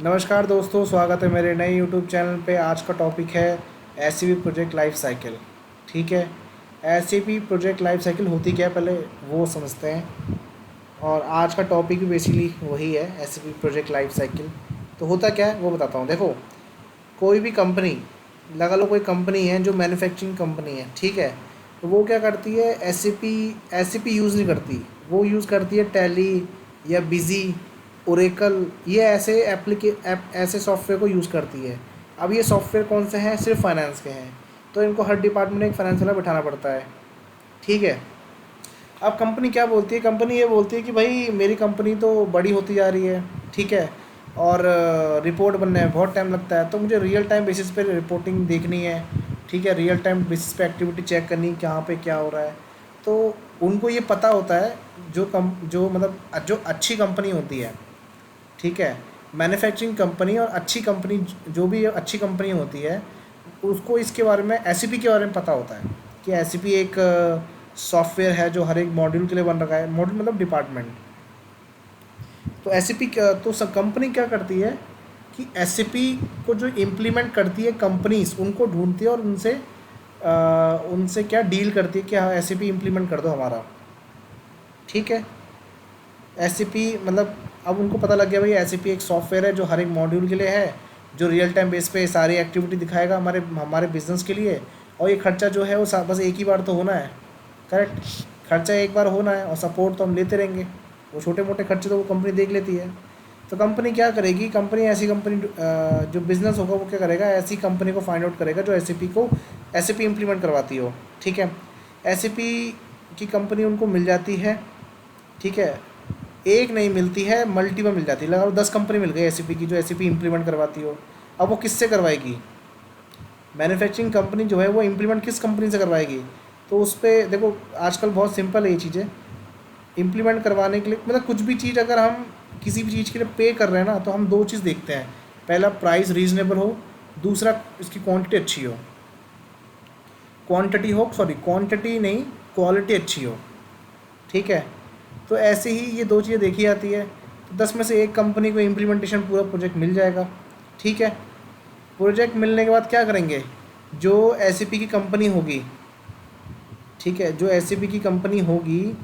नमस्कार दोस्तों, स्वागत है मेरे नए यूट्यूब चैनल पे। आज का टॉपिक है एससीपी प्रोजेक्ट लाइफ साइकिल। ठीक है, एससीपी प्रोजेक्ट लाइफ साइकिल होती क्या है पहले वो समझते हैं। और आज का टॉपिक भी बेसिकली वही है, एससीपी प्रोजेक्ट लाइफ साइकिल। तो होता क्या है वो बताता हूँ। देखो, कोई भी कंपनी लगा लो, कोई कंपनी है जो मैन्युफैक्चरिंग कंपनी है, ठीक है। तो वो क्या करती है, एससीपी यूज़ नहीं करती। वो यूज़ करती है टैली या बिजी, ओरेकल, ये ऐसे ऐसे सॉफ्टवेयर को यूज़ करती है। अब ये सॉफ्टवेयर कौन से हैं, सिर्फ फाइनेंस के हैं। तो इनको हर डिपार्टमेंट में एक फाइनेंस वाला बिठाना पड़ता है। ठीक है। अब कंपनी क्या बोलती है, कंपनी ये बोलती है कि भाई मेरी कंपनी तो बड़ी होती जा रही है, ठीक है, और रिपोर्ट बनने में बहुत टाइम लगता है, तो मुझे रियल टाइम बेसिस पे रिपोर्टिंग देखनी है। ठीक है, रियल टाइम बेसिस पे एक्टिविटी चेक करनी, कहाँ पे क्या हो रहा है। तो उनको ये पता होता है, जो मतलब जो अच्छी कंपनी होती है, ठीक है, मैन्युफैक्चरिंग कंपनी और अच्छी कंपनी, जो भी अच्छी कंपनी होती है, उसको इसके बारे में, एससीपी के बारे में पता होता है कि एससीपी एक सॉफ्टवेयर है जो हर एक मॉड्यूल के लिए बन रखा है। मॉड्यूल मतलब डिपार्टमेंट। तो एससीपी तो सब कंपनी क्या करती है कि एससीपी को जो इम्प्लीमेंट करती है कंपनीज, उनको ढूंढती है और उनसे क्या डील करती है कि हाँ एससीपी इम्प्लीमेंट कर दो हमारा। ठीक है। एससीपी मतलब, अब उनको पता लग गया भाई एससीपी एक सॉफ्टवेयर है जो हर एक मॉड्यूल के लिए है, जो रियल टाइम बेस पे सारी एक्टिविटी दिखाएगा हमारे हमारे बिजनेस के लिए। और ये खर्चा जो है वो बस एक ही बार तो होना है। करेक्ट। खर्चा एक बार होना है और सपोर्ट तो हम लेते रहेंगे। वो छोटे मोटे खर्चे तो वो कंपनी देख लेती है। तो कंपनी क्या करेगी, कंपनी ऐसी कंपनी, जो बिज़नेस होगा वो क्या करेगा, ऐसी कंपनी को फाइंड आउट करेगा जो एसएपी इम्प्लीमेंट करवाती हो। ठीक है। एसएपी की कंपनी उनको मिल जाती है। ठीक है। एक नहीं मिलती है, मल्टीपल मिल जाती है। लगाओ 10 कंपनी मिल गई एसएपी की जो एसएपी इम्प्लीमेंट करवाती हो। अब वो किससे करवाएगी, मैन्युफैक्चरिंग कंपनी जो है वो इम्प्लीमेंट किस कंपनी से करवाएगी। तो उस पर देखो, आजकल बहुत सिंपल है ये चीज़ें इम्प्लीमेंट करवाने के लिए। मतलब कुछ भी चीज़ अगर हम किसी भी चीज़ के लिए पे कर रहे हैं ना, तो हम दो चीज़ देखते हैं। पहला, प्राइस रीजनेबल हो। दूसरा, इसकी क्वांटिटी अच्छी हो। क्वांटिटी नहीं, क्वालिटी अच्छी हो। ठीक है। तो ऐसे ही ये दो चीज़ें देखी जाती है। तो 10 में से एक कंपनी को इम्प्लीमेंटेशन पूरा प्रोजेक्ट मिल जाएगा। ठीक है। प्रोजेक्ट मिलने के बाद क्या करेंगे, जो एसएपी की कंपनी होगी, ठीक है, जो एसएपी की कंपनी होगी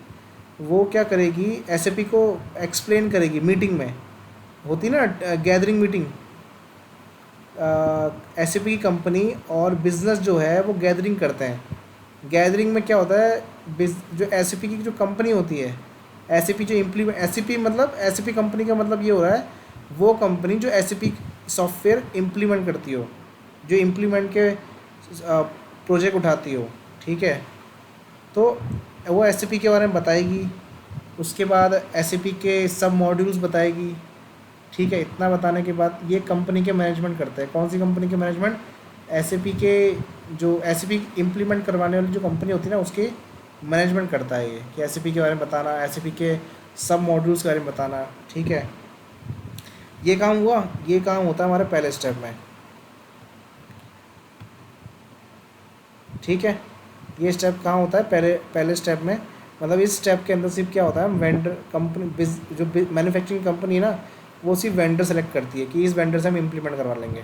वो क्या करेगी, एसएपी को एक्सप्लेन करेगी मीटिंग में। होती ना गैदरिंग मीटिंग, एसएपी की कंपनी और बिजनेस जो है वो गैदरिंग करते हैं। गैदरिंग में क्या होता है, जो एसएपी की जो कंपनी होती है, एसएपी जो इम्प्लीमेंट, एसएपी मतलब एसएपी कंपनी का मतलब ये हो रहा है, वो कंपनी जो एसएपी सॉफ्टवेयर इम्प्लीमेंट करती हो, जो इम्प्लीमेंट के प्रोजेक्ट उठाती हो। ठीक है। तो वो एसएपी के बारे में बताएगी। उसके बाद एसएपी के सब मॉड्यूल्स बताएगी। ठीक है। इतना बताने के बाद ये कंपनी के मैनेजमेंट करते हैं। कौन सी कंपनी के मैनेजमेंट, एसएपी के, जो एसएपी इम्प्लीमेंट करवाने वाली जो कंपनी होती है ना, उसके मैनेजमेंट करता है ये, कि एसएपी के बारे में बताना, एसएपी के सब मॉड्यूल्स के बारे में बताना। ठीक है। ये काम हुआ, ये काम होता है हमारे पहले स्टेप में। ठीक है। ये स्टेप कहाँ होता है, पहले पहले स्टेप में। मतलब इस स्टेप के अंदर सिर्फ क्या होता है, वेंडर कंपनी, जो मैन्युफैक्चरिंग कंपनी है ना, वो सिर्फ वेंडर सेलेक्ट करती है कि इस वेंडर से हम इम्प्लीमेंट करवा लेंगे।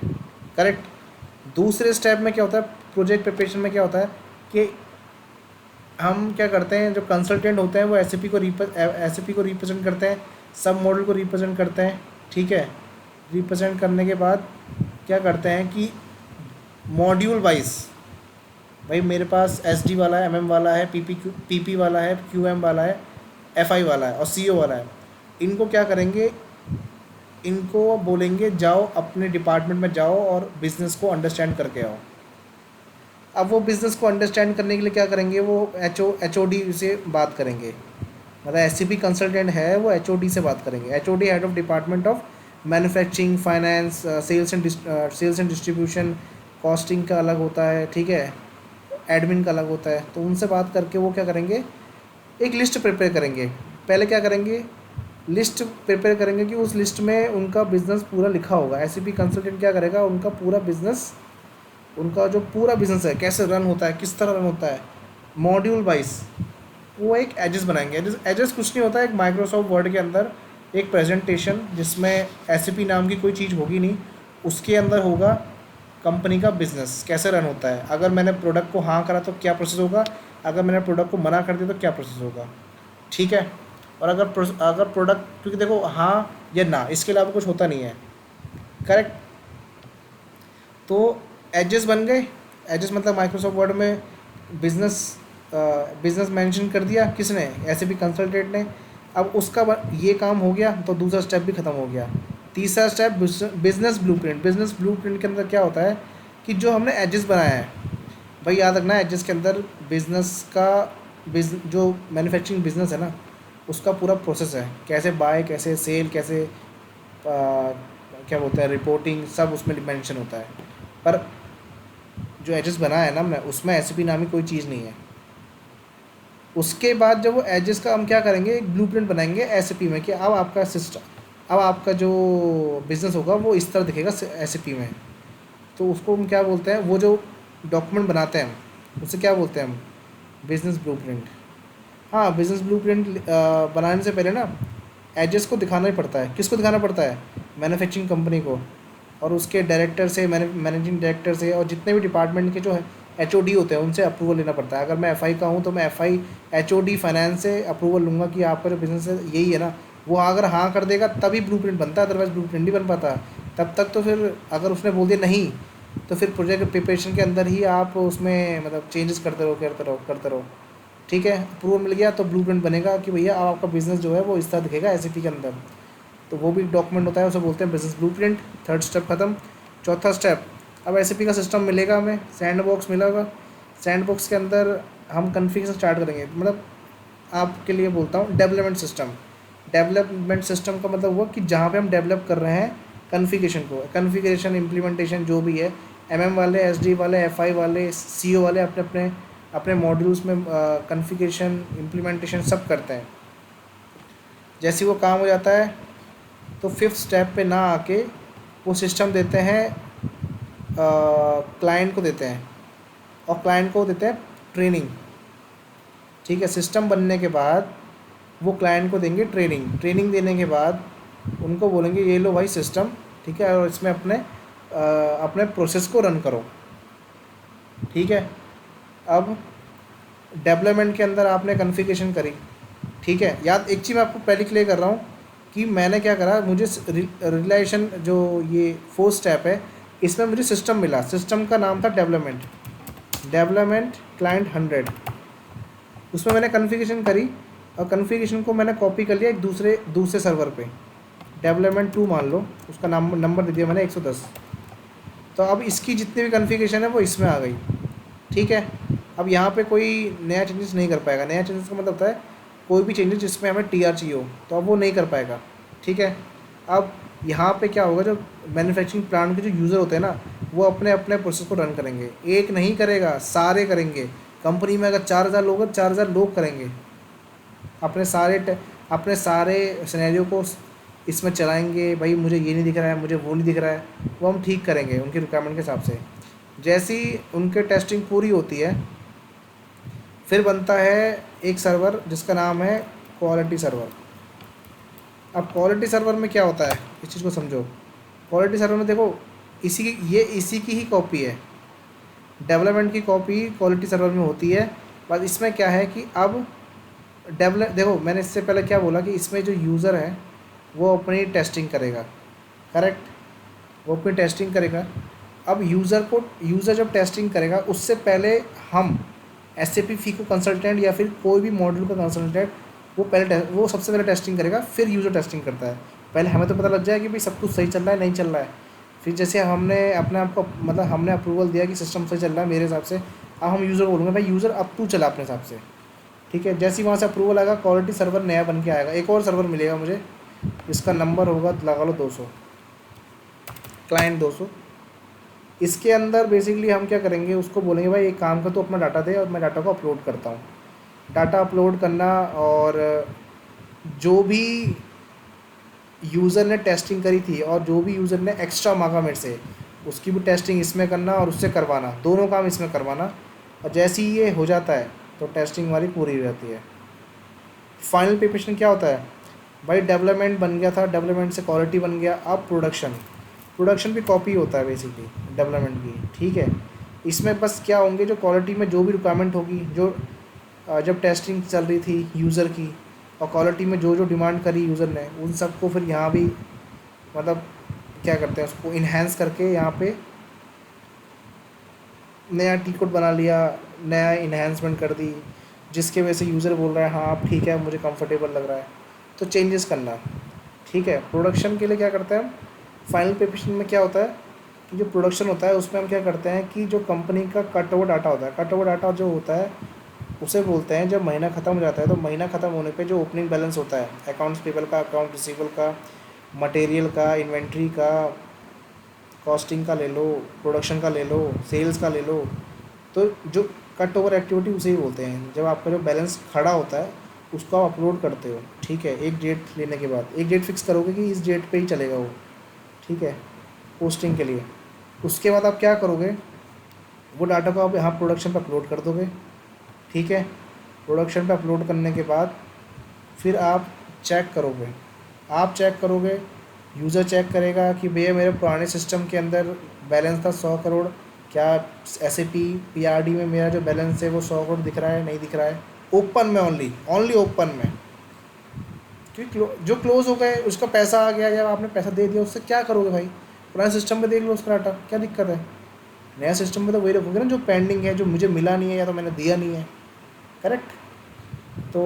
करेक्ट। दूसरे स्टेप में क्या होता है, प्रोजेक्ट प्रिपरेशन में क्या होता है कि हम क्या करते हैं, जो कंसल्टेंट होते हैं वो एसएपी को रिप्रेजेंट करते हैं, सब मॉडल को रिप्रेजेंट करते हैं। ठीक है। रिप्रेजेंट करने के बाद क्या करते हैं कि मॉड्यूल वाइज, भाई मेरे पास एसडी वाला है, एमएम वाला है, पीपी वाला है, क्यूएम वाला है, एफआई वाला है और सीओ वाला है। इनको क्या करेंगे, इनको बोलेंगे जाओ अपने डिपार्टमेंट में जाओ और बिज़नेस को अंडरस्टैंड करके आओ। अब वो बिज़नेस को अंडरस्टैंड करने के लिए क्या करेंगे, वो एचओडी से बात करेंगे। मतलब एससीपी कंसल्टेंट है वो एचओडी से बात करेंगे। HOD head of department of manufacturing, finance, sales and distribution, costing का अलग होता है। ठीक है। एडमिन का अलग होता है। तो उनसे बात करके वो क्या करेंगे, एक लिस्ट प्रिपेयर करेंगे। पहले क्या करेंगे, लिस्ट प्रिपेयर करेंगे कि उस लिस्ट में उनका बिज़नेस पूरा लिखा होगा। एससीपी कंसल्टेंट क्या करेगा, उनका पूरा बिज़नेस, उनका जो पूरा बिज़नेस है कैसे रन होता है, किस तरह रन होता है, मॉड्यूल वाइज वो एक एजेस बनाएंगे। एजेस कुछ नहीं होता है, एक माइक्रोसॉफ्ट वर्ड के अंदर एक प्रेजेंटेशन जिसमें एसएपी नाम की कोई चीज़ होगी नहीं, उसके अंदर होगा कंपनी का बिजनेस कैसे रन होता है। अगर मैंने प्रोडक्ट को हाँ करा तो क्या प्रोसेस होगा, अगर मैंने प्रोडक्ट को मना कर दिया तो क्या प्रोसेस होगा, ठीक है। और अगर प्रोडक्ट, क्योंकि देखो हाँ या ना, इसके अलावा कुछ होता नहीं है, करेक्ट। तो एजेस बन गए। एजेस मतलब माइक्रोसॉफ्ट वर्ड में बिजनेस बिजनेस मेंशन कर दिया किसने, ऐसे भी कंसल्टेंट ने। अब उसका ये काम हो गया तो दूसरा स्टेप भी ख़त्म हो गया। तीसरा step business blueprint. Business blueprint के अंदर क्या होता है कि जो हमने एजेस बनाया है, भाई याद रखना एजेस के अंदर बिजनेस का जो मैन्युफैक्चरिंग बिजनेस है ना, उसका पूरा प्रोसेस है, कैसे बाय, कैसे सेल, कैसे क्या बोलते हैं रिपोर्टिंग, सब उसमें मेंशन होता है। पर जो एजेस बनाया है ना हमने, उसमें एसएपी नामी कोई चीज़ नहीं है। उसके बाद जब वो एजेस का हम क्या करेंगे, एक ब्लूप्रिंट बनाएंगे एसएपी में कि अब आपका सिस्टम, अब आपका जो बिज़नेस होगा वो इस तरह दिखेगा एसएपी में। तो उसको हम क्या बोलते हैं, वो जो डॉक्यूमेंट बनाते हैं उसे क्या बोलते हैं हम, बिजनेस ब्लूप्रिंट। हाँ, बिजनेस ब्लूप्रिंट बनाने से पहले ना एजेस को दिखाना ही पड़ता है। किसको दिखाना पड़ता है, मैन्युफैक्चरिंग कंपनी को, और उसके डायरेक्टर से, मैनेजिंग डायरेक्टर से, और जितने भी डिपार्टमेंट के जो है एचओडी होते हैं उनसे अप्रूवल लेना पड़ता है। अगर मैं एफआई का हूँ तो मैं एफआई एचओडी फाइनेंस से अप्रूवल लूँगा कि आपका जो बिज़नेस है यही है ना। वो अगर हाँ कर देगा तभी ब्लूप्रिंट बनता है, अदरवाइज़ ब्लूप्रिंट नहीं बन पाता। तब तक तो फिर अगर उसने बोल दिया नहीं, तो फिर प्रोजेक्ट प्रिपरेशन के अंदर ही आप उसमें मतलब चेंजेस करते रहो। ठीक है, अप्रूवल मिल गया तो ब्लूप्रिंट बनेगा कि भैया अब आपका बिज़नेस जो है वो इस तरह दिखेगा एसएपी के अंदर। तो वो भी डॉक्यूमेंट होता है, उसे बोलते हैं बिजनेस ब्लूप्रिंट। थर्ड स्टेप खत्म। चौथा स्टेप, अब एसएपी का सिस्टम मिलेगा हमें, सैंड बॉक्स मिला होगा। सैंड बॉक्स के अंदर हम कन्फिगरेशन स्टार्ट करेंगे। मतलब आपके लिए बोलता हूँ डेवलपमेंट सिस्टम। डेवलपमेंट सिस्टम का मतलब हुआ कि जहाँ पे हम डेवलप कर रहे हैं कन्फिगरेशन को, कन्फिगरेशन इम्प्लीमेंटेशन जो भी है, एमएम वाले, एसडी वाले, एफआई वाले, सीओ वाले अपने अपने अपने मॉड्यूल्स में कन्फिगरेशन इम्प्लीमेंटेशन सब करते हैं। जैसे वो काम हो जाता है तो फिफ्थ स्टेप पे ना आके वो सिस्टम देते हैं क्लाइंट को देते हैं, और क्लाइंट को देते हैं ट्रेनिंग। ठीक है, सिस्टम बनने के बाद वो क्लाइंट को देंगे ट्रेनिंग। ट्रेनिंग देने के बाद उनको बोलेंगे ये लो भाई सिस्टम, ठीक है, और इसमें अपने प्रोसेस को रन करो। ठीक है, अब डेवलपमेंट के अंदर आपने कॉन्फ़िगरेशन करी, ठीक है। याद एक चीज़ मैं आपको पहले क्लियर कर रहा हूँ कि मैंने क्या करा, मुझे रिलेशन जो ये फोर्थ स्टेप है इसमें मुझे सिस्टम मिला। सिस्टम का नाम था डेवलपमेंट क्लाइंट 100। उसमें मैंने कॉन्फ़िगरेशन करी और कॉन्फ़िगरेशन को मैंने कॉपी कर लिया एक दूसरे सर्वर पे, डेवलपमेंट 2 मान लो, उसका नंबर दे दिया मैंने 110। तो अब इसकी जितनी भी कॉन्फ़िगरेशन है वो इसमें आ गई। ठीक है, अब यहाँ पे कोई नया चेंजेस नहीं कर पाएगा। नया चेंजेस का मतलब होता है कोई भी चेंजेस जिसमें हमें टीआर चाहिए हो तो अब वो नहीं कर पाएगा। ठीक है, अब यहाँ पे क्या होगा, जो मैन्युफैक्चरिंग प्लांट के जो यूज़र होते हैं ना, वो अपने अपने प्रोसेस को रन करेंगे। एक नहीं करेगा, सारे करेंगे। कंपनी में अगर 4000 लोग हैं, 4000 लोग करेंगे, अपने सारे सिनेरियो को इसमें चलाएंगे। भाई मुझे ये नहीं दिख रहा है, मुझे वो नहीं दिख रहा है, वो हम ठीक करेंगे उनकी रिक्वायरमेंट के हिसाब से। जैसी उनके टेस्टिंग पूरी होती है फिर बनता है एक सर्वर जिसका नाम है क्वालिटी सर्वर। अब क्वालिटी सर्वर में क्या होता है, इस चीज़ को समझो। क्वालिटी सर्वर में देखो इसी की ही कॉपी है, डेवलपमेंट की कॉपी क्वालिटी सर्वर में होती है। बस इसमें क्या है कि अब देखो मैंने इससे पहले क्या बोला कि इसमें जो यूज़र है वो अपनी टेस्टिंग करेगा, करेक्ट, वो अपनी टेस्टिंग करेगा। अब यूज़र जब टेस्टिंग करेगा उससे पहले हम एसएपी फीको कंसल्टेंट या फिर कोई भी मॉड्यूल का कंसल्टेंट वो सबसे पहले टेस्टिंग करेगा, फिर यूज़र टेस्टिंग करता है। पहले हमें तो पता लग जाए कि भाई सब कुछ सही चल रहा है नहीं चल रहा है। फिर जैसे हमने अपने आप को मतलब हमने अप्रूवल दिया कि सिस्टम सही चल रहा है मेरे हिसाब से, अब हम यूज़र को बोलूँगे भाई यूज़र अब तू चला अपने हिसाब से। ठीक है, जैसे ही वहाँ से अप्रूवल आएगा क्वालिटी सर्वर नया बन के आएगा। एक और सर्वर मिलेगा मुझे, इसका नंबर होगा लगा लो 200, क्लाइंट 200। इसके अंदर बेसिकली हम क्या करेंगे, उसको बोलेंगे भाई एक काम का तो अपना डाटा दे और मैं डाटा को अपलोड करता हूँ। डाटा अपलोड करना, और जो भी यूज़र ने टेस्टिंग करी थी और जो भी यूज़र ने एक्स्ट्रा मांगा मेरे से, उसकी भी टेस्टिंग इसमें करना और उससे करवाना, दोनों काम इसमें करवाना। और जैसे ही ये हो जाता है तो टेस्टिंग हमारी पूरी हो जाती है। फाइनल प्रिपरेशन क्या होता है, भाई डेवलपमेंट बन गया था, डेवलपमेंट से क्वालिटी बन गया, अब प्रोडक्शन। प्रोडक्शन भी कॉपी होता है बेसिकली डेवलपमेंट की, ठीक है। इसमें बस क्या होंगे, जो क्वालिटी में जो भी रिक्वायरमेंट होगी, जो जब टेस्टिंग चल रही थी यूज़र की, और क्वालिटी में जो जो डिमांड करी यूज़र ने, उन सबको फिर यहाँ भी मतलब क्या करते हैं, उसको इन्हेंस करके यहाँ पे नया टी कोड बना लिया, नया इन्हेंसमेंट कर दी, जिसके वजह से यूज़र बोल रहा है हाँ अब ठीक है, मुझे कंफर्टेबल लग रहा है, तो चेंजेस करना, ठीक है। प्रोडक्शन के लिए क्या करते हैं हम, फाइनल प्रिपरेशन में क्या होता है कि जो प्रोडक्शन होता है उसमें हम क्या करते हैं कि जो कंपनी का कट ओवर डाटा होता है, कट ओवर डाटा जो होता है उसे बोलते हैं, जब महीना ख़त्म हो जाता है तो महीना ख़त्म होने पे जो ओपनिंग बैलेंस होता है अकाउंट्स पेबल का, अकाउंट रिसीवेबल का, मटेरियल का, इन्वेंट्री का, कॉस्टिंग का ले लो, प्रोडक्शन का ले लो, सेल्स का ले लो, तो जो कट ओवर एक्टिविटी उसे ही बोलते हैं। जब आपका जो बैलेंस खड़ा होता है उसको आप अपलोड करते हो, ठीक है, एक डेट लेने के बाद एक डेट फिक्स करोगे कि इस डेट पे ही चलेगा वो, ठीक है, पोस्टिंग के लिए। उसके बाद आप क्या करोगे, वो डाटा को आप यहाँ प्रोडक्शन पे अपलोड कर दोगे, ठीक है। प्रोडक्शन पे अपलोड करने के बाद फिर आप चेक करोगे, आप चेक करोगे, यूज़र चेक करेगा कि भैया मेरे पुराने सिस्टम के अंदर बैलेंस था 100 करोड़, क्या SAP PRD में मेरा जो बैलेंस है वो 100 करोड़ दिख रहा है, नहीं दिख रहा है, ओपन में, ओनली ओनली ओपन में, क्योंकि जो क्लोज हो गए उसका पैसा आ गया, या आपने पैसा दे दिया, उससे क्या करोगे भाई, पुराने सिस्टम में देख लो उसका डाटा, क्या दिक्कत है। नया सिस्टम में तो वही रखोगे ना जो पेंडिंग है, जो मुझे मिला नहीं है या तो मैंने दिया नहीं है, करेक्ट। तो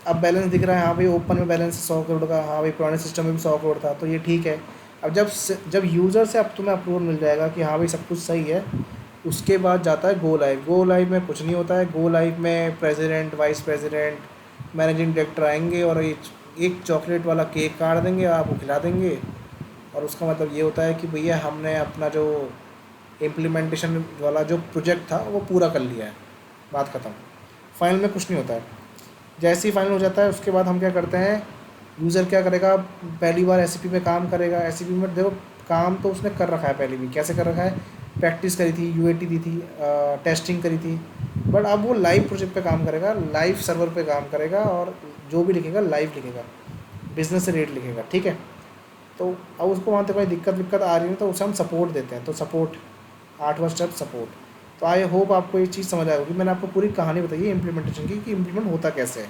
अब बैलेंस दिख रहा है, हाँ भाई ओपन में बैलेंस 100 करोड़ का, हाँ भाई पुराने सिस्टम में भी 100 करोड़ था, तो ये ठीक है। अब जब यूज़र से अब तुम्हें अप्रूवल मिल जाएगा कि हाँ भाई सब कुछ सही है, उसके बाद जाता है गो लाइव। गो लाइव में कुछ नहीं होता है, गो लाइव में president, vice president, managing director आएंगे और एक चॉकलेट वाला केक काट देंगे, आपको खिला देंगे, और उसका मतलब ये होता है कि भैया हमने अपना जो इम्प्लीमेंटेशन वाला जो प्रोजेक्ट था वो पूरा कर लिया है, बात ख़त्म। फाइनल में कुछ नहीं होता है। जैसे ही फाइनल हो जाता है उसके बाद हम क्या करते हैं, यूज़र क्या करेगा, पहली बार SAP पे काम करेगा। SAP में देखो काम तो उसने कर रखा है पहले भी, कैसे कर रखा है, प्रैक्टिस करी थी, UAT दी थी, टेस्टिंग करी थी, बट अब वो लाइव प्रोजेक्ट पे काम करेगा, लाइव सर्वर पे काम करेगा, और जो भी लिखेगा लाइव लिखेगा, बिजनेस से रेट लिखेगा, ठीक है। तो अब उसको वहाँ तक कोई दिक्कत विक्कत आ रही है तो उसे हम सपोर्ट देते हैं, तो सपोर्ट, 8वां स्टेप सपोर्ट। तो आई होप आपको ये चीज़ समझ आएगी, मैंने आपको पूरी कहानी बताई है इम्प्लीमेंटेशन की कि इम्प्लीमेंट होता कैसे है,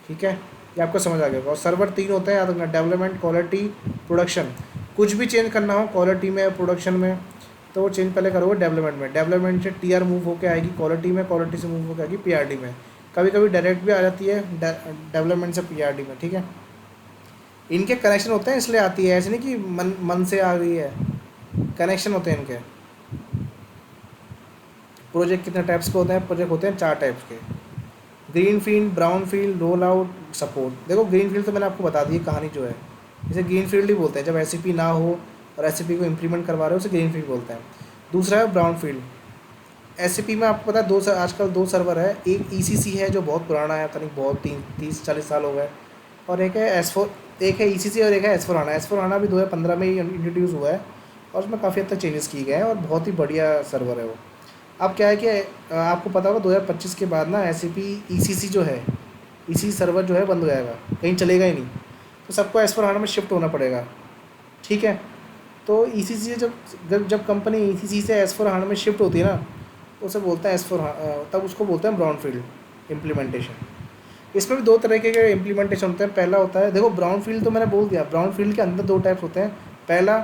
ठीक है, ये आपको समझ आ गया। और सर्वर 3 होते हैं याद रखना, डेवलपमेंट, क्वालिटी, प्रोडक्शन। कुछ भी चेंज करना हो क्वालिटी में, प्रोडक्शन में, तो वो चेंज पहले करोगे डेवलपमेंट में, डेवलपमेंट से TR मूव होकर आएगी क्वालिटी में, क्वालिटी से मूव होकर आएगी PRD में, कभी कभी डायरेक्ट भी आ जाती है डेवलपमेंट से PRD में, ठीक है। इनके कनेक्शन होते हैं इसलिए आती है, ऐसे नहीं कि मन मन से आ गई है, कनेक्शन होते हैं इनके। प्रोजेक्ट कितने टाइप्स के होते हैं, प्रोजेक्ट होते हैं 4 टाइप्स के, green field, brown field, roll out, support. देखो ग्रीन फील्ड तो मैंने आपको बता दी कहानी जो है, इसे ग्रीन फील्ड ही बोलते हैं, जब SAP ना हो और SAP को इम्प्लीमेंट करवा रहे हो उसे ग्रीन फील्ड बोलते हैं। दूसरा है ब्राउन फील्ड। SAP में आपको पता है आजकल 2 सर्वर है, एक ECC है जो बहुत पुराना है, पता नहीं बहुत 30-40 साल हो गए, और एक है S4, एक है ECC और एक है S4HANA। S4HANA भी 2015 में ही इंट्रोड्यूस हुआ है, और उसमें काफ़ी हद तक चेंजेस किए गए हैं, और बहुत ही बढ़िया सर्वर है वो। अब क्या है कि आपको पता होगा 2025 के बाद ना SAP ECC जो है, ECC सर्वर जो है बंद हो जाएगा, कहीं चलेगा ही नहीं, तो सबको S4HANA में शिफ्ट होना पड़ेगा, ठीक है। तो ECC से जब कंपनी ECC से S4HANA में शिफ्ट होती है ना, तो उसे बोलता है S4, तब उसको बोलते हैं ब्राउन फील्ड इम्प्लीमेंटेशन। इसमें भी 2 तरह के इम्प्लीमेंटेशन होते हैं। पहला होता है, देखो ब्राउन फील्ड तो मैंने बोल दिया, ब्राउन फील्ड के अंदर 2 टाइप्स होते हैं। पहला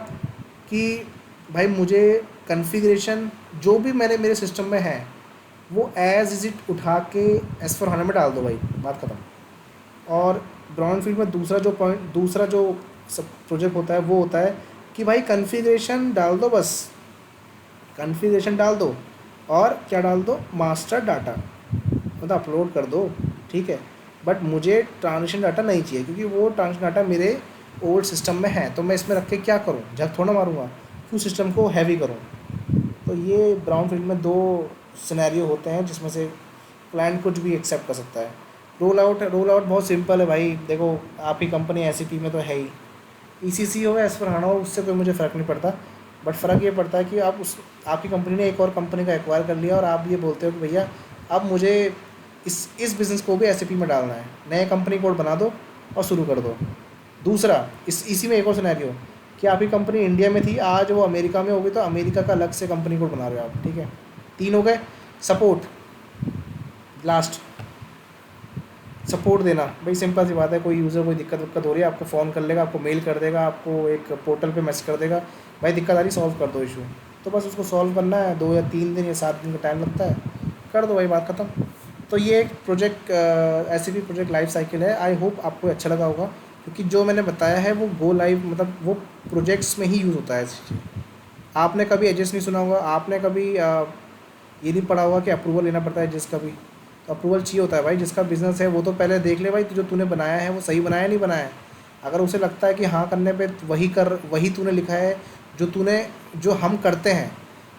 कि भाई मुझे कॉन्फ़िगरेशन जो भी मेरे सिस्टम में है वो एज इज इट उठा के S4HANA में डाल दो भाई, बात ख़त्म। और ब्राउन फील्ड में दूसरा जो सब प्रोजेक्ट होता है वो होता है कि भाई कॉन्फ़िगरेशन डाल दो, बस कॉन्फ़िगरेशन डाल दो, और क्या डाल दो, मास्टर डाटा, मतलब अपलोड कर दो, ठीक है, बट मुझे ट्रांजिशन डाटा नहीं चाहिए, क्योंकि वो ट्रांजिशन डाटा मेरे ओल्ड सिस्टम में है, तो मैं इसमें रख के क्या करूँ, झक थोड़ा मारूंगा, क्यों सिस्टम को हैवी करूँ। तो ये ब्राउन फील्ड में 2 सिनेरियो होते हैं जिसमें से क्लाइंट कुछ भी एक्सेप्ट कर सकता है। रोल आउट बहुत सिंपल है भाई, देखो आपकी कंपनी SAP में तो है ही, ECC हो या S4HANA हो, उससे कोई मुझे फ़र्क नहीं पड़ता, बट फ़र्क ये पड़ता है कि आपकी कंपनी ने एक और कंपनी का एक्वायर कर लिया, और आप ये बोलते हो कि भैया अब मुझे इस बिज़नेस को भी SAP में डालना है, नए कंपनी कोड बना दो, और शुरू कर दो। दूसरा, इसी में एक और सिनेरियो कि आपकी कंपनी इंडिया में थी, आज वो अमेरिका में होगी, तो अमेरिका का अलग से कंपनी कोड बना रहे हो आप, ठीक है। 3 हो गए। सपोर्ट, लास्ट, सपोर्ट देना। भाई सिंपल सी बात है, कोई यूज़र कोई दिक्कत हो रही है, आपको फ़ोन कर लेगा, आपको मेल कर देगा, आपको एक पोर्टल पे मैसेज कर देगा, भाई दिक्कत आ रही, सॉल्व कर दो इशू। तो बस उसको सॉल्व करना है, 2 या 3 दिन या 7 दिन का टाइम लगता है, कर दो भाई, बात ख़त्म। तो ये एक project SAP project life cycle है। आई होप आपको अच्छा लगा होगा, क्योंकि जो मैंने बताया है वो गो लाइव मतलब वो प्रोजेक्ट्स में ही यूज़ होता है ऐसी चीज़। आपने कभी एजेस नहीं सुना होगा, आपने कभी ये नहीं पढ़ा होगा कि अप्रूवल लेना पड़ता है जिसका भी। तो अप्रूवल चाहिए होता है भाई, जिसका बिज़नेस है वो तो पहले देख ले भाई, जो तूने बनाया है वो सही बनाया नहीं बनाया है। अगर उसे लगता है कि हाँ करने पे वही कर, वही तूने लिखा है जो हम करते हैं,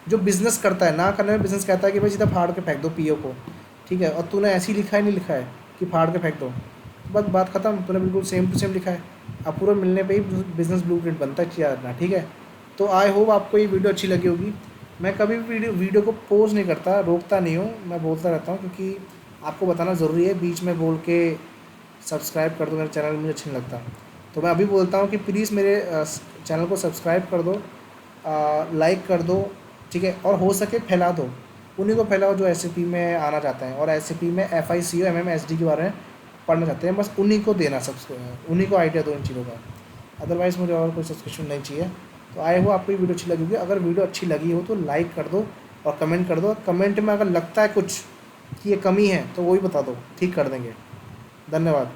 जो बिज़नेस करता है, ना करने में बिज़नेस कहता है कि भाई सीधा फाड़ के फेंक दो पीओ को, ठीक है, और तूने ऐसे ही लिखा है, नहीं लिखा है कि फाड़ के फेंक दो, बस बात ख़त्म। तूने बिल्कुल सेम टू सेम लिखा है, अप्रूवल मिलने पे ही बिज़नेस ब्लूप्रिंट बनता है, चाहिए करना, ठीक है। तो आई होप आपको ये वीडियो अच्छी लगी होगी। मैं कभी भी वीडियो को पोज नहीं करता, रोकता नहीं हूँ, मैं बोलता रहता हूँ, क्योंकि आपको बताना ज़रूरी है। बीच में बोल के सब्सक्राइब कर दो मेरे चैनल, मुझे अच्छा नहीं लगता। तो मैं अभी बोलता हूँ कि प्लीज़ मेरे चैनल को सब्सक्राइब कर दो, लाइक कर दो, ठीक है, और हो सके फैला दो, उन्हीं को फैलाओ जो SAP में आना चाहते हैं और SAP में FICO MMSD के बारे में पढ़ना चाहते हैं, बस उन्हीं को देना, उन्हीं को आइडिया दो इन चीज़ों का। अदरवाइज़ मुझे और कोई सब्सक्रिप्शन नहीं चाहिए। तो आए हो आपको ये वीडियो अच्छी लगी होगी। अगर वीडियो अच्छी लगी हो तो लाइक कर दो और कमेंट कर दो। कमेंट में अगर लगता है कुछ कि ये कमी है तो वो भी बता दो, ठीक कर देंगे। धन्यवाद।